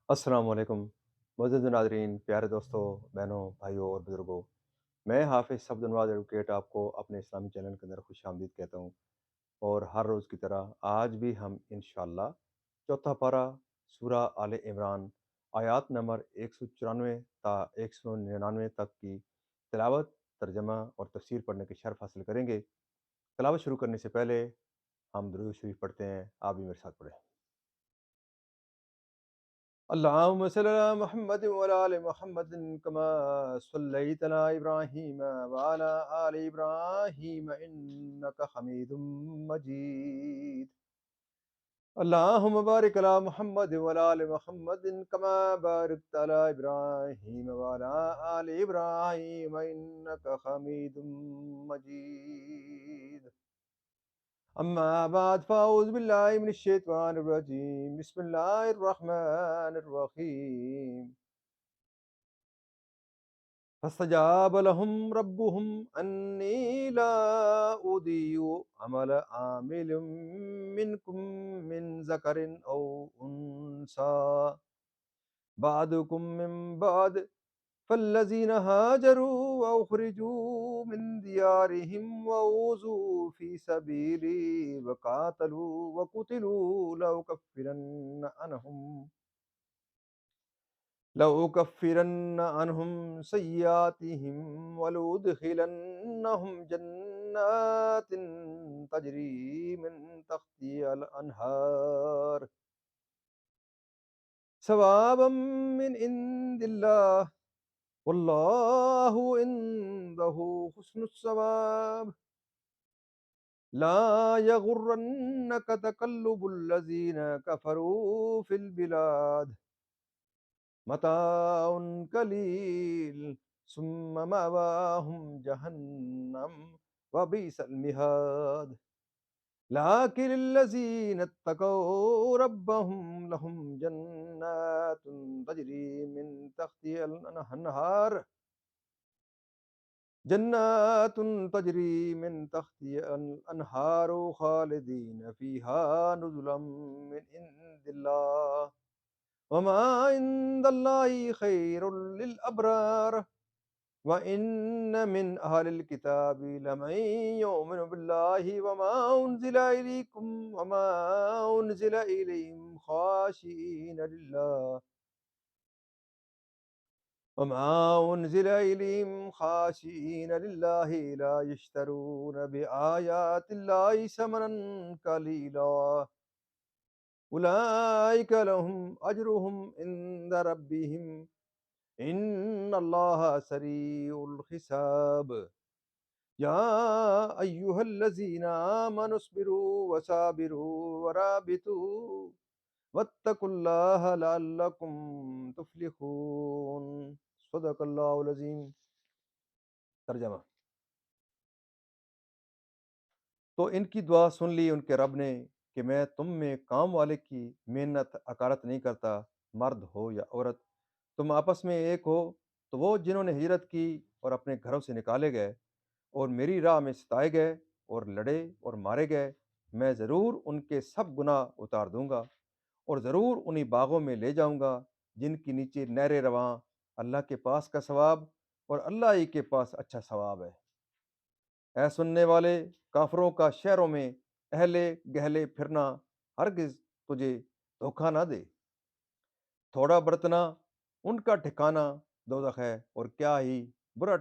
السلام علیکم معزز ناظرین، پیارے دوستوں، بہنوں، بھائیوں اور بزرگوں۔ میں حافظ صفد نواز ایڈوکیٹ آپ کو اپنے اسلامی چینل کے اندر خوش آمدید کہتا ہوں، اور ہر روز کی طرح آج بھی ہم انشاءاللہ چوتھا پارہ سورہ آل عمران آیات نمبر 194 تا 199 تک کی تلاوت، ترجمہ اور تفسیر پڑھنے کی شرف حاصل کریں گے۔ تلاوت شروع کرنے سے پہلے ہم درود شریف پڑھتے ہیں، آپ بھی میرے ساتھ پڑھیں۔ اللهم صل على محمد وعلى آل محمد كما صليت على إبراهيم وعلى آل إبراهيم إنك حميد مجيد. اللهم بارك على محمد وعلى آل محمد كما باركت على إبراهيم وعلى آل إبراهيم إنك حميد مجيد. أما بعد فأعوذ بالله من الشيطان الرجيم. بسم الله الرحمن الرحيم. فاستجاب لهم ربهم أني لا أضيع عمل عامل منكم من ذكر أو أنثى بعضكم من بعض فالذين هاجروا وأخرجوا من ديارهم وأوذوا في سبيلي وقاتلوا وقتلوا لأكفرن عنهم سيئاتهم ولأدخلنهم جنات تجري من تحتها الأنهار ثوابا من عند الله والله عنده حسن الثواب. لا يغرنك تقلب الذين كفروا في البلاد متاع قليل ثم مأواهم جهنم وبئس المهاد. لكن الذين اتقوا ربهم لهم جنات تجري من تحتها الأنهار خالدين فيها نزلا من عند الله وما عند الله خير للأبرار. وإن من أهل الكتاب لمن يؤمن بالله وما أنزل إليهم خاشعين لله لا يشترون بآيات الله ثمنا قليلا أولئك لهم أجرهم عند ربهم إن الله سريع الحساب. يا أيها الذين آمنوا اصبروا وصابروا ورابطوا واتقوا الله لعلكم تفلحون. صدق اللہ العظیم. ترجمہ: تو ان کی دعا سن لی ان کے رب نے کہ میں تم میں کام والے کی محنت حقارت نہیں کرتا، مرد ہو یا عورت، تم آپس میں ایک ہو. تو وہ جنہوں نے ہجرت کی اور اپنے گھروں سے نکالے گئے اور میری راہ میں ستائے گئے اور لڑے اور مارے گئے، میں ضرور ان کے سب گناہ اتار دوں گا اور ضرور انہی باغوں میں لے جاؤں گا جن کے نیچے نہریں رواں. اللہ کے پاس کا ثواب اور اللہ ہی کے پاس اچھا ثواب ہے. اے سننے والے، کافروں کا شہروں میں اہلے گہلے پھرنا ہرگز تجھے دھوکہ نہ دے. تھوڑا برتنا ان کا ٹھکانہ دوزخ ہے اور کیا ہی برا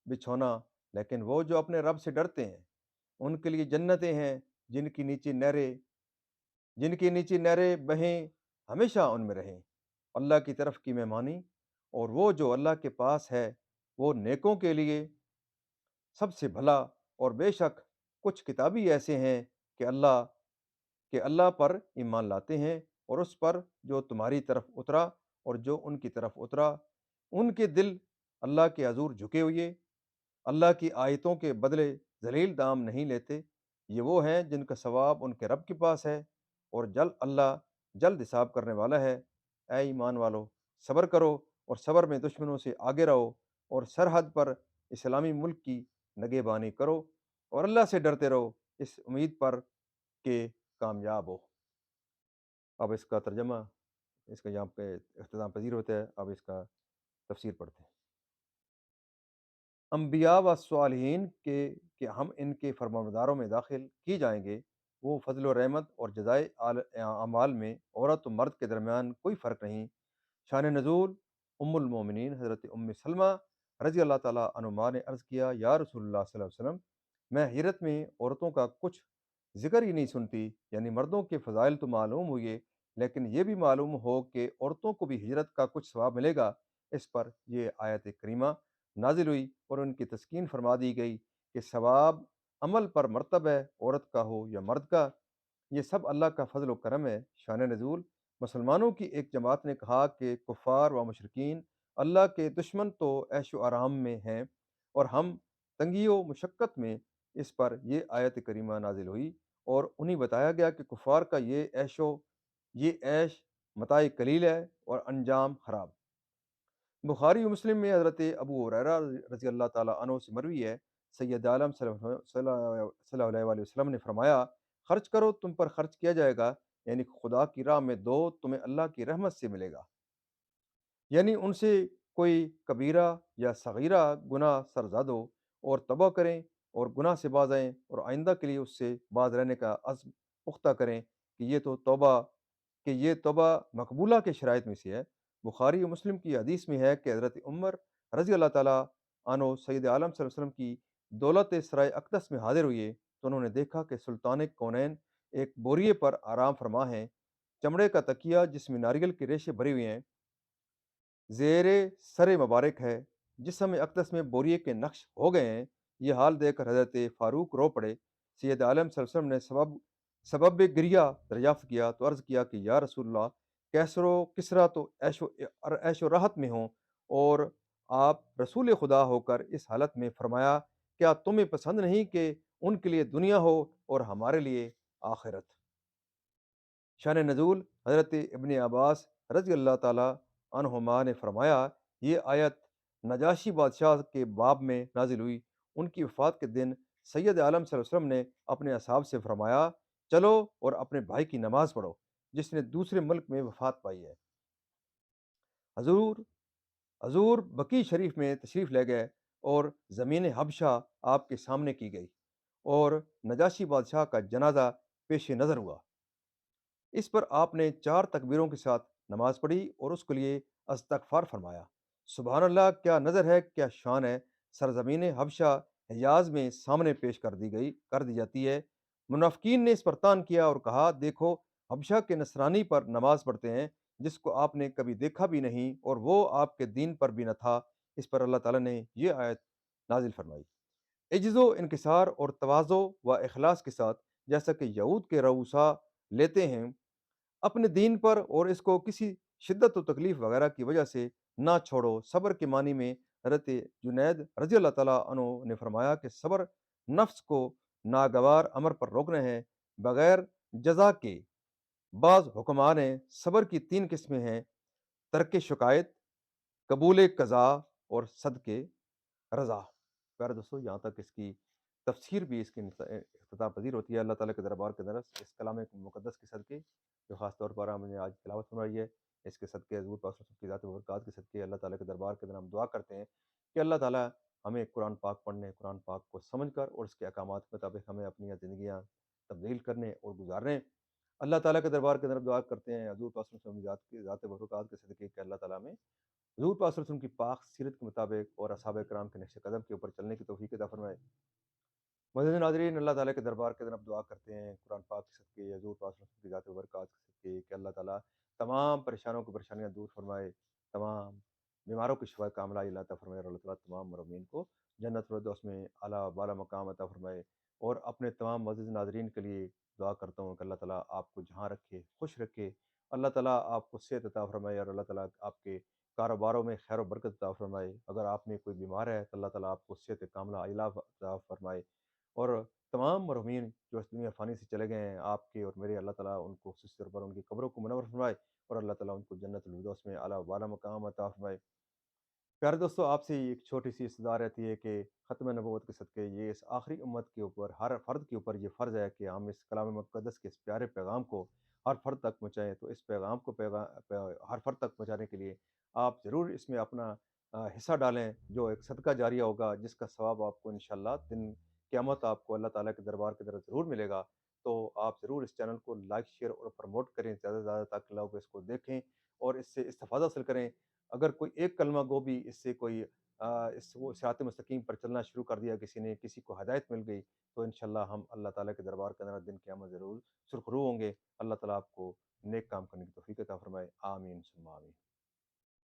بچھونا. لیکن وہ جو اپنے رب سے ڈرتے ہیں ان کے لیے جنتیں ہیں جن کے نیچے نہریں بہیں، ہمیشہ ان میں رہیں. اللہ کی طرف کی مہمانی اور وہ جو اللہ کے پاس ہے وہ نیکوں کے لیے سب سے بھلا. اور بے شک کچھ کتابی ایسے ہیں کہ اللہ پر ایمان لاتے ہیں اور اس پر جو تمہاری طرف اترا اور جو ان کی طرف اترا. ان کے دل اللہ کے حضور جھکے ہوئے اللہ کی آیتوں کے بدلے ذلیل دام نہیں لیتے. یہ وہ ہیں جن کا ثواب ان کے رب کے پاس ہے اور اللہ جلد حساب کرنے والا ہے. اے ایمان والو، صبر کرو اور صبر میں دشمنوں سے آگے رہو اور سرحد پر اسلامی ملک کی نگہبانی کرو اور اللہ سے ڈرتے رہو اس امید پر کہ کامیاب ہو. اب اس کا ترجمہ اس کا یہاں پہ اختتام پذیر ہوتا ہے۔ اب اس کا تفسیر پڑھتے ہیں۔ انبیاء و صالحین کے کہ ہم ان کے فرمانبرداروں میں داخل کی جائیں گے، وہ فضل و رحمت اور جزائے اعمال میں عورت و مرد کے درمیان کوئی فرق نہیں۔ شان نزول: ام المومنین حضرت ام سلمہ رضی اللہ تعالیٰ عنہما نے عرض کیا، یا رسول اللہ صلی اللہ علیہ وسلم، میں حیرت میں عورتوں کا کچھ ذکر ہی نہیں سنتی، یعنی مردوں کے فضائل تو معلوم ہوئے، لیکن یہ بھی معلوم ہو کہ عورتوں کو بھی ہجرت کا کچھ ثواب ملے گا۔ اس پر یہ آیت کریمہ نازل ہوئی اور ان کی تسکین فرما دی گئی کہ ثواب عمل پر مرتب ہے، عورت کا ہو یا مرد کا، یہ سب اللہ کا فضل و کرم ہے۔ شان نزول: مسلمانوں کی ایک جماعت نے کہا کہ کفار و مشرکین اللہ کے دشمن تو عیش و آرام میں ہیں اور ہم تنگی و مشقت میں۔ اس پر یہ آیت کریمہ نازل ہوئی اور انہیں بتایا گیا کہ کفار کا یہ عیش متاع قلیل ہے اور انجام خراب۔ بخاری و مسلم میں حضرت ابو ہریرہ رضی اللہ تعالیٰ عنہ سے مروی ہے، سید عالم صلی اللہ علیہ وسلم نے فرمایا، خرچ کرو تم پر خرچ کیا جائے گا، یعنی خدا کی راہ میں دو، تمہیں اللہ کی رحمت سے ملے گا۔ یعنی ان سے کوئی کبیرہ یا صغیرہ گناہ سرزد ہو اور توبہ کریں اور گناہ سے باز آئیں اور آئندہ کے لیے اس سے باز رہنے کا عزم پختہ کریں کہ یہ توبہ مقبولہ کے شرائط میں سے ہے۔ بخاری و مسلم کی حدیث میں ہے کہ حضرت عمر رضی اللہ تعالیٰ عنہ سید عالم صلی اللہ علیہ وسلم کی دولت سرائے اقدس میں حاضر ہوئے تو انہوں نے دیکھا کہ سلطان کونین ایک بوریے پر آرام فرما ہیں، چمڑے کا تکیہ جس میں ناریل کے ریشے بھرے ہوئے ہیں زیر سر مبارک ہے، جسم اقدس میں بوریے کے نقش ہو گئے ہیں۔ یہ حال دیکھ کر حضرت فاروق رو پڑے۔ سید عالم صلی اللہ علیہ وسلم نے سبب گریہ دریافت کیا تو عرض کیا کہ یا رسول اللہ، کیسر و کسرا تو عیش و راحت میں ہوں اور آپ رسول خدا ہو کر اس حالت میں فرمایا، کیا تمہیں پسند نہیں کہ ان کے لیے دنیا ہو اور ہمارے لیے آخرت؟ شان نزول: حضرت ابن عباس رضی اللہ تعالیٰ عنہما نے فرمایا، یہ آیت نجاشی بادشاہ کے باب میں نازل ہوئی۔ ان کی وفات کے دن سید عالم صلی اللہ علیہ وسلم نے اپنے اصحاب سے فرمایا، چلو اور اپنے بھائی کی نماز پڑھو جس نے دوسرے ملک میں وفات پائی ہے۔ حضور حضور بقی شریف میں تشریف لے گئے اور زمین حبشہ آپ کے سامنے کی گئی اور نجاشی بادشاہ کا جنازہ پیش نظر ہوا۔ اس پر آپ نے 4 تکبیروں کے ساتھ نماز پڑھی اور اس کے لیے استغفار فرمایا۔ سبحان اللہ، کیا نظر ہے، کیا شان ہے! سرزمین حبشہ حجاز میں سامنے پیش کر دی جاتی ہے۔ منافقین نے اس پر طعن کیا اور کہا، دیکھو حبشہ کے نصرانی پر نماز پڑھتے ہیں جس کو آپ نے کبھی دیکھا بھی نہیں اور وہ آپ کے دین پر بھی نہ تھا۔ اس پر اللہ تعالیٰ نے یہ آیت نازل فرمائی، عجز و انکسار اور تواضع و اخلاص کے ساتھ، جیسا کہ یہود کے رؤسا لیتے ہیں اپنے دین پر، اور اس کو کسی شدت و تکلیف وغیرہ کی وجہ سے نہ چھوڑو۔ صبر کے معنی میں حضرت جنید رضی اللہ تعالیٰ عنہ نے فرمایا کہ صبر نفس کو ناگوار امر پر روکنا ہے بغیر جزا کے۔ بعض حکماء نے صبر کی 3 قسمیں ہیں: ترک شکایت، قبول قضا اور صدقے رضا۔ پیارے دوستو، یہاں تک اس کی تفسیر بھی اس کی اختتام پذیر ہوتی ہے۔ اللہ تعالیٰ کے دربار کے اندر اس کلام مقدس کے صدقے جو خاص طور پر ہم نے آج تلاوت فرمائی ہے، اس کے صدقے حضور پاک صلی اللہ علیہ وسلم کی ذات مبارکات کے صدقے اللہ تعالیٰ کے دربار کے اندر ہم دعا کرتے ہیں کہ اللہ تعالیٰ ہمیں قرآن پاک پڑھنے، قرآن پاک کو سمجھ کر اور اس کے احکامات کے مطابق ہمیں اپنی زندگیاں تبدیل کرنے اور گزارنے۔ اللہ تعالیٰ کے دربار کے اندر دعا کرتے ہیں حضور پاک صلی اللہ علیہ وسلم کی ذات مبارکات کے صدقے کہ اللہ تعالیٰ ہمیں حضور پاک صلی اللہ علیہ وسلم کی پاک سیرت کے مطابق اور اصحاب کرام کے نقش قدم کے اوپر چلنے کی توفیق عطا فرمائے۔ معزز ناظرین، اللہ تعالیٰ کے دربار کے اندر دعا کرتے ہیں قرآن پاک کے صدقے، حضور پاک صلی اللہ علیہ وسلم کی ذات برکات کے صدقے کہ اللہ تعالیٰ تمام پریشانوں کو پریشانیاں دور فرمائے، تمام بیماروں کی شفا کاملہ اللہ عطا فرمائے، اور اللہ تعالیٰ تمام مرمین کو جنت الفردوس میں اعلیٰ بالا مقام عطا فرمائے۔ اور اپنے تمام معزز ناظرین کے لیے دعا کرتا ہوں کہ اللہ تعالیٰ آپ کو جہاں رکھے، خوش رکھے، اللہ تعالیٰ آپ کو صحت عطا فرمائے، اور اللہ تعالیٰ آپ کے کاروباروں میں خیر و برکت عطا فرمائے۔ اگر آپ میں کوئی بیمار ہے تو اللہ تعالیٰ آپ کو صحت کاملہ عاجلہ عطا فرمائے، اور تمام مرحومین جو اس دنیا فانی سے چلے گئے ہیں آپ کے اور میرے، اللہ تعالیٰ ان کو خصوصی طور پر ان کی قبروں کو منور فرمائے، اور اللہ تعالیٰ ان کو جنت الفردوس میں اعلیٰ بالا مقام عطا فرمائے۔ پیارے دوستو، آپ سے ایک چھوٹی سی استدعا رہتی ہے کہ ختم نبوت کے صدقے یہ اس آخری امت کے اوپر، ہر فرد کے اوپر یہ فرض ہے کہ ہم اس کلام مقدس کے اس پیارے پیغام کو ہر فرد تک پہنچائیں۔ تو اس پیغام کو ہر فرد تک پہنچانے کے لیے آپ ضرور اس میں اپنا حصہ ڈالیں، جو ایک صدقہ جاریہ ہوگا، جس کا ثواب آپ کو انشاءاللہ دن قیامت آپ کو اللہ تعالیٰ کے دربار کی طرف ضرور ملے گا۔ تو آپ ضرور اس چینل کو لائک، شیئر اور پروموٹ کریں زیادہ سے زیادہ، تاکہ لوگ اس کو دیکھیں اور اس سے استفادہ حاصل کریں۔ اگر کوئی ایک کلمہ گو بھی اس سے کوئی اس وہ صراط مستقیم پر چلنا شروع کر دیا کسی نے، کسی کو ہدایت مل گئی، تو انشاءاللہ ہم اللہ تعالیٰ کے دربار کے اندر دن قیامت ضرور سرخرو ہوں گے۔ اللہ تعالیٰ آپ کو نیک کام کرنے کی توفیق عطا فرمائے۔ آمین ثم آمین۔